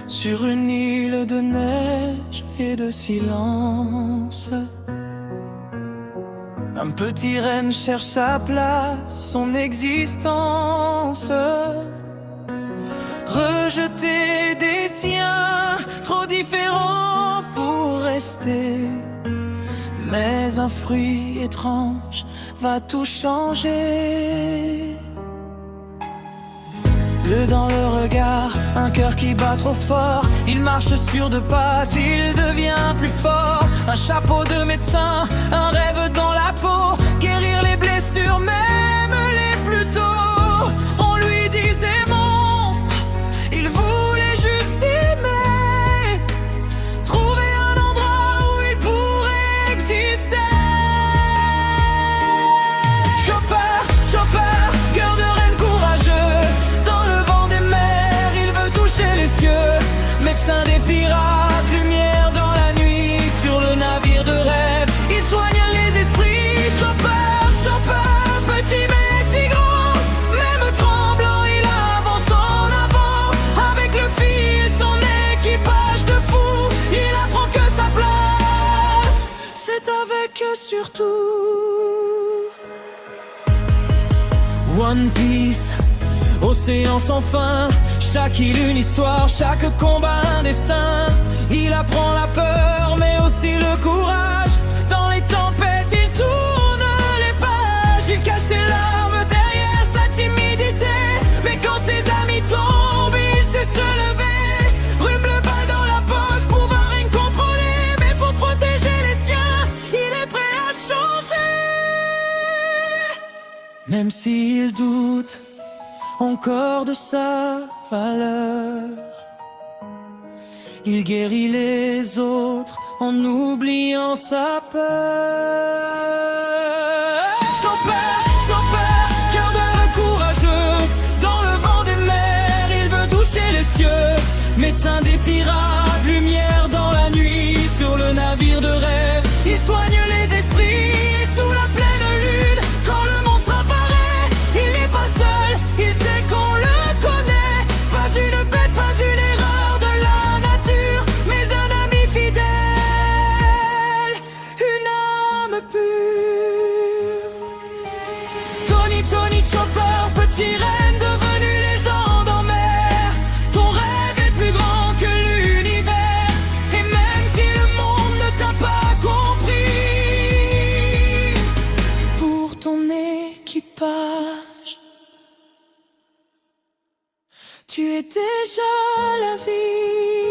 Sur une île de neige et de silence, un petit renne cherche sa place, son existence. Rejeté des siens, trop différents pour rester. Mais un fruit étrange va tout changer. Bleu dans le regard, un cœur qui bat trop fort. Il marche sur deux pattes, il devient plus fort. Un chapeau de médecin, un rêve dans la peau. Guérir les blessures, même les plus tôt. On lui disait monstre, il voulait juste aimer. Trouver un endroit où il pourrait exister. Chopper, chopper, cœur de reine courageux. Les cieux, médecin des pirates, lumière dans la nuit, sur le navire de rêve, il soigne les esprits. Chopper, chopper, petit mais si grand, même tremblant, il avance en avant. Avec le fil et son équipage de fous, il apprend que sa place, c'est avec eux surtout. One Piece, océan sans fin, chaque île une histoire, chaque combat un destin. Il apprend la peur mais aussi le courage. Dans les tempêtes il tourne les pages. Il cache ses larmes derrière sa timidité. Mais quand ses amis tombent il sait se lever. Brume le bal dans la poche, pouvoir rien contrôler. Mais pour protéger les siens, il est prêt à changer. Même s'il doute encore de sa valeur, il guérit les autres en oubliant sa peur. Chopper, chopper, cœur de courageux, dans le vent des mers, il veut toucher les cieux. Médecin des pirates, lumière dans la nuit, sur le navire de rêve, il soigne les esprits. Sous la pleine lune, quand le monstre apparaît, il n'est pas seul, il sait qu'on le connaît. Pas une bête, pas une erreur de la nature, mais un ami fidèle, une âme pure. Tony, Tony Chopper, petit reine devenu légende en mer. Ton rêve est plus grand que l'univers, et même si le monde ne t'a pas compris, pour ton équipage, tu es déjà la vie.